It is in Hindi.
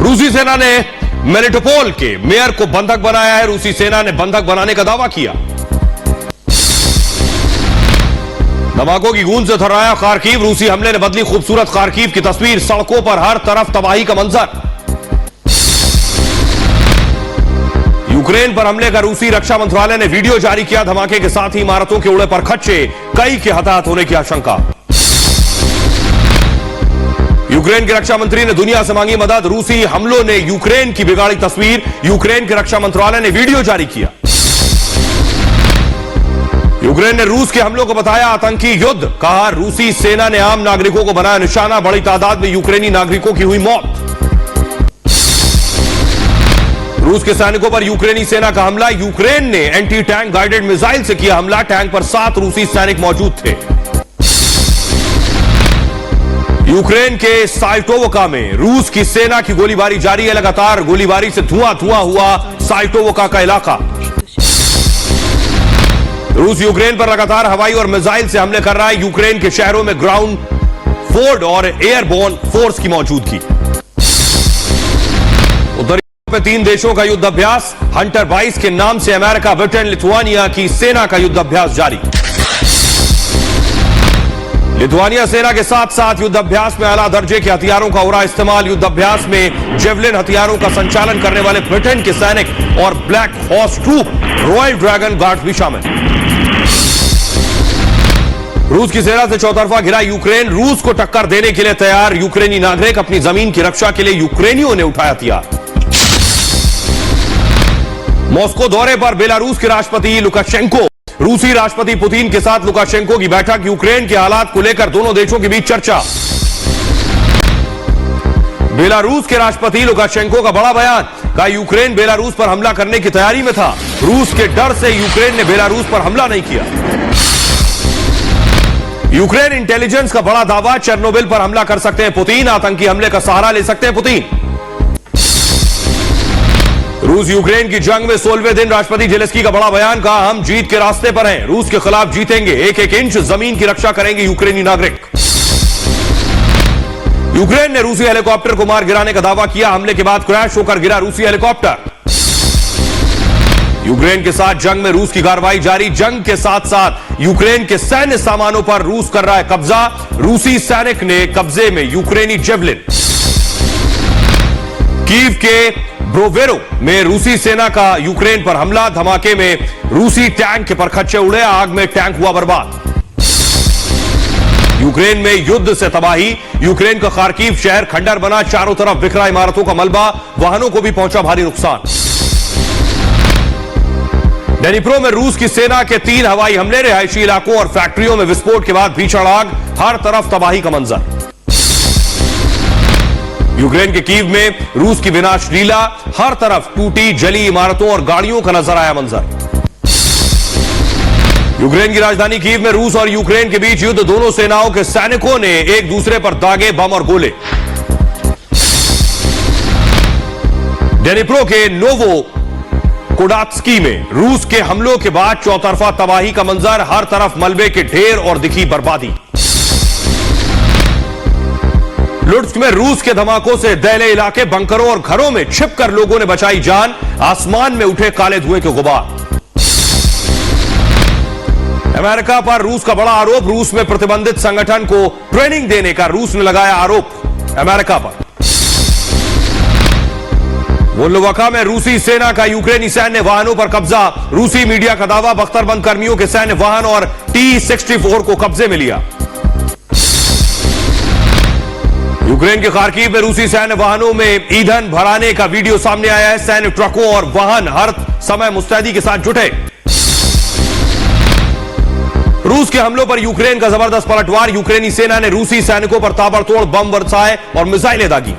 रूसी सेना ने मेलिटोपोल के मेयर को बंधक बनाया है। रूसी सेना ने बंधक बनाने का दावा किया। धमाकों की गूंज से थर्राया खार्किव। रूसी हमले ने बदली खूबसूरत खार्किव की तस्वीर। सड़कों पर हर तरफ तबाही का मंजर। यूक्रेन पर हमले का रूसी रक्षा मंत्रालय ने वीडियो जारी किया। धमाके के साथ ही इमारतों के उड़े पर खच्चे, कई के हताहत होने की आशंका। यूक्रेन के रक्षा मंत्री ने दुनिया से मांगी मदद। रूसी हमलों ने यूक्रेन की बिगाड़ी तस्वीर। यूक्रेन के रक्षा मंत्रालय ने वीडियो जारी किया। यूक्रेन ने रूस के हमलों को बताया आतंकी युद्ध। कहा रूसी सेना ने आम नागरिकों को बनाया निशाना। बड़ी तादाद में यूक्रेनी नागरिकों की हुई मौत। रूस के सैनिकों पर यूक्रेनी सेना का हमला। यूक्रेन ने एंटी टैंक गाइडेड मिसाइल से किया हमला। टैंक पर 7 रूसी सैनिक मौजूद थे। यूक्रेन के साइटोवोका में रूस की सेना की गोलीबारी जारी है। लगातार गोलीबारी से धुआं हुआ साइटोवोका का इलाका। रूस यूक्रेन पर लगातार हवाई और मिसाइल से हमले कर रहा है। यूक्रेन के शहरों में ग्राउंड फोर्स और एयरबोर्न फोर्स की मौजूदगी। उत्तरी में 3 देशों का युद्ध अभ्यास। हंटर 22 के नाम से अमेरिका, ब्रिटेन, लिथुआनिया की सेना का युद्ध अभ्यास जारी। लिथुआनिया सेना के साथ साथ युद्ध अभ्यास में आला दर्जे के हथियारों का हो रहा इस्तेमाल। युद्ध अभ्यास में जेवलिन हथियारों का संचालन करने वाले ब्रिटेन के सैनिक और black horse troop, royal dragon guard भी शामिल। रूस की सेना से चौतरफा घिरा यूक्रेन। रूस को टक्कर देने के लिए तैयार यूक्रेनी नागरिक। अपनी जमीन की रक्षा के लिए यूक्रेनियों ने उठाया हथियार। मॉस्को दौरे पर बेलारूस के राष्ट्रपति लुकाशेंको। रूसी राष्ट्रपति पुतिन के साथ लुकाशेंको की बैठक। यूक्रेन के हालात को लेकर दोनों देशों के बीच चर्चा। बेलारूस के राष्ट्रपति लुकाशेंको का बड़ा बयान। कहा यूक्रेन बेलारूस पर हमला करने की तैयारी में था। रूस के डर से यूक्रेन ने बेलारूस पर हमला नहीं किया। यूक्रेन इंटेलिजेंस का बड़ा दावा। चेर्नोबिल पर हमला कर सकते हैं पुतिन। आतंकी हमले का सहारा ले सकते हैं पुतिन। रूस यूक्रेन की जंग में 16वें दिन राष्ट्रपति जेलेंस्की का बड़ा बयान। कहा हम जीत के रास्ते पर हैं। रूस के खिलाफ जीतेंगे। एक इंच जमीन की रक्षा करेंगे यूक्रेनी नागरिक। यूक्रेन ने रूसी हेलीकॉप्टर को मार गिराने का दावा किया। हमले के बाद क्रैश होकर गिरा रूसी हेलीकॉप्टर। यूक्रेन के साथ जंग में रूस की कार्रवाई जारी। जंग के साथ साथ यूक्रेन के सैन्य सामानों पर रूस कर रहा है कब्जा। रूसी सैनिक ने कब्जे में यूक्रेनी जेवलिन। कीव के ब्रोवेरो में रूसी सेना का यूक्रेन पर हमला। धमाके में रूसी टैंक के परखच्चे उड़े। आग में टैंक हुआ बर्बाद। यूक्रेन में युद्ध से तबाही। यूक्रेन का खार्किव शहर खंडर बना। चारों तरफ बिखरा इमारतों का मलबा। वाहनों को भी पहुंचा भारी नुकसान। डेनिप्रो में रूस की सेना के 3 हवाई हमले। रिहायशी इलाकों और फैक्ट्रियों में विस्फोट के बाद भीषण आग। हर तरफ तबाही का मंजर। यूक्रेन के कीव में रूस की विनाश लीला। हर तरफ टूटी जली इमारतों और गाड़ियों का नजर आया मंजर। यूक्रेन की राजधानी कीव में रूस और यूक्रेन के बीच युद्ध। दोनों सेनाओं के सैनिकों ने एक दूसरे पर दागे बम और गोले। डेनिप्रो के नोवो कोडात्स्की में रूस के हमलों के बाद चौतरफा तबाही का मंजर। हर तरफ मलबे के ढेर और दिखी बर्बादी। लुट्स्क में रूस के धमाकों से दहले इलाके। बंकरों और घरों में छिपकर लोगों ने बचाई जान। आसमान में उठे काले धुएं के गुबार। अमेरिका पर रूस का बड़ा आरोप। रूस में प्रतिबंधित संगठन को ट्रेनिंग देने का रूस ने लगाया आरोप अमेरिका पर। वोल्लोवाका में रूसी सेना का यूक्रेनी सैन्य वाहनों पर कब्जा। रूसी मीडिया का दावा। बख्तरबंद कर्मियों के सैन्य वाहन और T-64 को कब्जे में लिया। यूक्रेन के खार्किव में रूसी सैन्य वाहनों में ईंधन भराने का वीडियो सामने आया है। सैन्य ट्रकों और वाहन हर समय मुस्तैदी के साथ जुटे। रूस के हमलों पर यूक्रेन का जबरदस्त पलटवार। यूक्रेनी सेना ने रूसी सैनिकों पर ताबड़तोड़ बम बरसाए और मिसाइलें दागी।